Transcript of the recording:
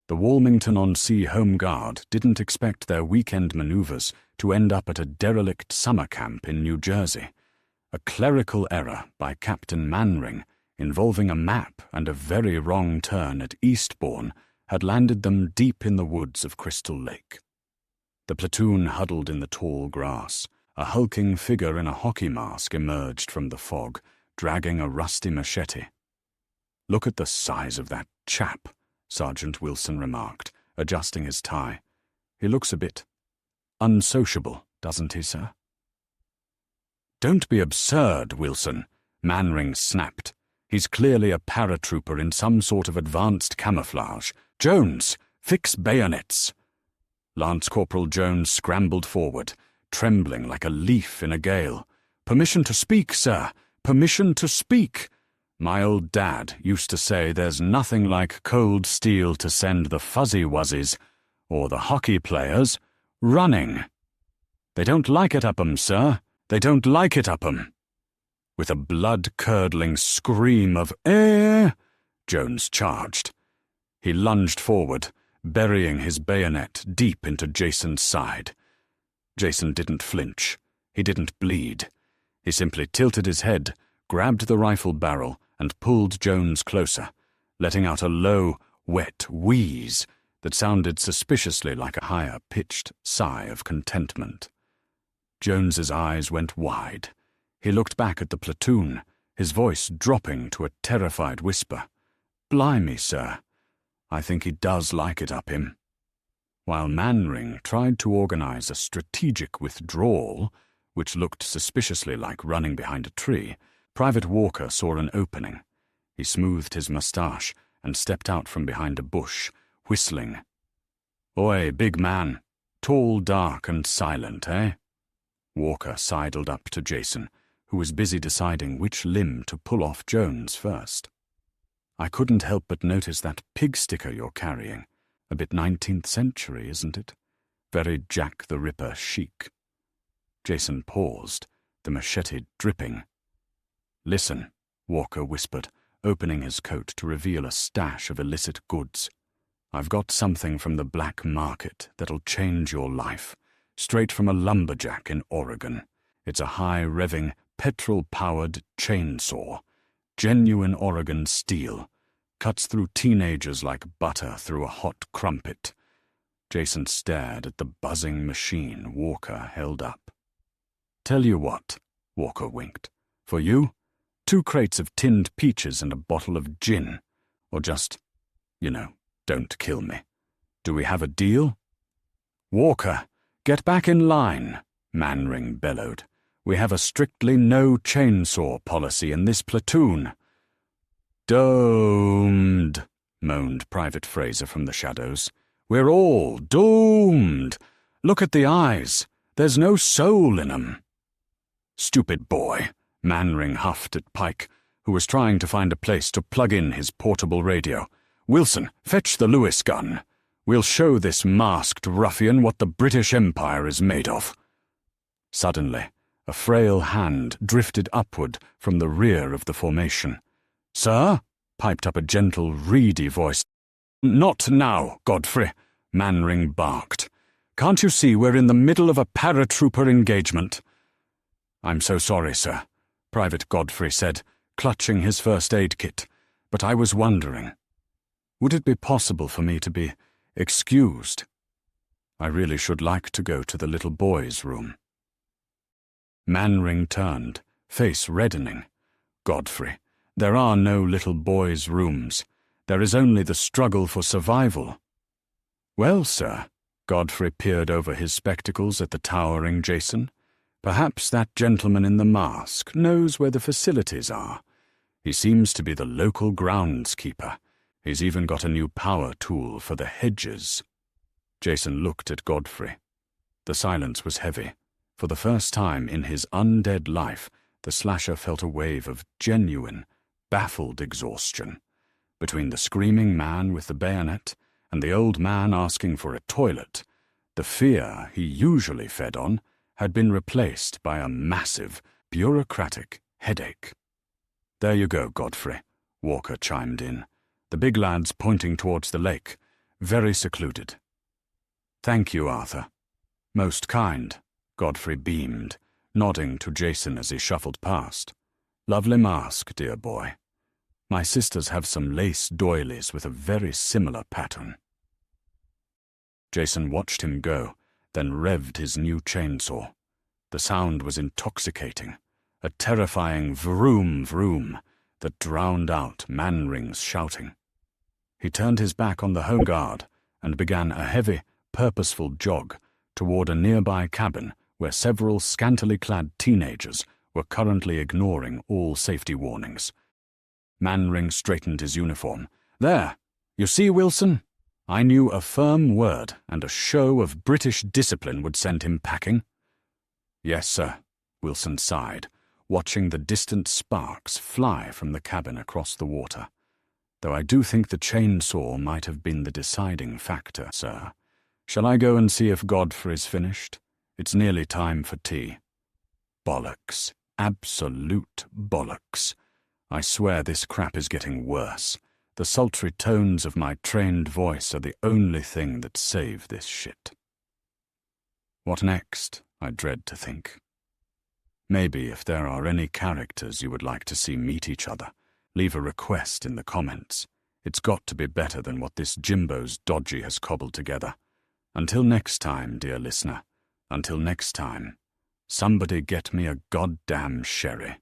The Walmington-on-Sea Home Guard didn't expect their weekend maneuvers to end up at a derelict summer camp in New Jersey. A clerical error by Captain Mainwaring, involving a map and a very wrong turn at Eastbourne, had landed them deep in the woods of Crystal Lake. The platoon huddled in the tall grass. A hulking figure in a hockey mask emerged from the fog, dragging a rusty machete. "Look at the size of that chap," Sergeant Wilson remarked, adjusting his tie. "He looks a bit unsociable, doesn't he, sir?" "Don't be absurd, Wilson," Mainwaring snapped. "He's clearly a paratrooper in some sort of advanced camouflage. Jones, fix bayonets." Lance Corporal Jones scrambled forward, trembling like a leaf in a gale. "Permission to speak, sir. Permission to speak. My old dad used to say there's nothing like cold steel to send the fuzzy wuzzies, or the hockey players, running. They don't like it up 'em, sir. They don't like it up 'em." With a blood-curdling scream of "Eh!" Jones charged. He lunged forward, burying his bayonet deep into Jason's side. Jason didn't flinch. He didn't bleed. He simply tilted his head, grabbed the rifle barrel, and pulled Jones closer, letting out a low, wet wheeze that sounded suspiciously like a higher-pitched sigh of contentment. Jones's eyes went wide. He looked back at the platoon, his voice dropping to a terrified whisper. "Blimey, sir. I think he does like it up him." While Mainwaring tried to organize a strategic withdrawal, which looked suspiciously like running behind a tree, Private Walker saw an opening. He smoothed his mustache and stepped out from behind a bush, whistling. "Oi, big man. Tall, dark, and silent, eh?" Walker sidled up to Jason, who was busy deciding which limb to pull off Jones first. "I couldn't help but notice that pig sticker you're carrying. A bit 19th century, isn't it? Very Jack the Ripper chic." Jason paused, the machete dripping. "Listen," Walker whispered, opening his coat to reveal a stash of illicit goods. "I've got something from the black market that'll change your life, straight from a lumberjack in Oregon. It's a high-revving, petrol-powered chainsaw. Genuine Oregon steel. Cuts through teenagers like butter through a hot crumpet." Jason stared at the buzzing machine Walker held up. "Tell you what," Walker winked. "For you, 2 crates of tinned peaches and a bottle of gin. Or just, don't kill me. Do we have a deal?" "Walker, get back in line," Mainwaring bellowed. "We have a strictly no-chainsaw policy in this platoon." "Doomed," moaned Private Fraser from the shadows. "We're all doomed. Look at the eyes. There's no soul in 'em." "Stupid boy," Mainwaring huffed at Pike, who was trying to find a place to plug in his portable radio. "Wilson, fetch the Lewis gun. We'll show this masked ruffian what the British Empire is made of." Suddenly, a frail hand drifted upward from the rear of the formation. "Sir?" piped up a gentle, reedy voice. "Not now, Godfrey," Mainwaring barked. "Can't you see we're in the middle of a paratrooper engagement?" "I'm so sorry, sir," Private Godfrey said, clutching his first aid kit. "But I was wondering, would it be possible for me to be excused? I really should like to go to the little boy's room." Mainwaring turned, face reddening. "Godfrey, there are no little boys' rooms. There is only the struggle for survival." "Well, sir," Godfrey peered over his spectacles at the towering Jason, "perhaps that gentleman in the mask knows where the facilities are. He seems to be the local groundskeeper. He's even got a new power tool for the hedges." Jason looked at Godfrey. The silence was heavy. For the first time in his undead life, the slasher felt a wave of genuine, baffled exhaustion. Between the screaming man with the bayonet and the old man asking for a toilet, the fear he usually fed on had been replaced by a massive, bureaucratic headache. "There you go, Godfrey," Walker chimed in, the big lads pointing towards the lake. Very secluded. Thank you, Arthur. Most kind, Godfrey beamed, nodding to Jason as he shuffled past. Lovely mask, dear boy. My sisters have some lace doilies with a very similar pattern. Jason watched him go, then revved his new chainsaw. The sound was intoxicating, a terrifying vroom vroom that drowned out Mainwaring's shouting. He turned his back on the home guard and began a heavy, purposeful jog toward a nearby cabin where several scantily clad teenagers were currently ignoring all safety warnings. Mainwaring straightened his uniform. There, you see, Wilson? I knew a firm word and a show of British discipline would send him packing. Yes, sir, Wilson sighed, watching the distant sparks fly from the cabin across the water. Though I do think the chainsaw might have been the deciding factor, sir. Shall I go and see if Godfrey's finished? It's nearly time for tea. Bollocks. Absolute bollocks. I swear this crap is getting worse. The sultry tones of my trained voice are the only thing that save this shit. What next, I dread to think. Maybe if there are any characters you would like to see meet each other, leave a request in the comments. It's got to be better than what this Jimbo's dodgy has cobbled together. Until next time, dear listener, until next time, somebody get me a goddamn sherry.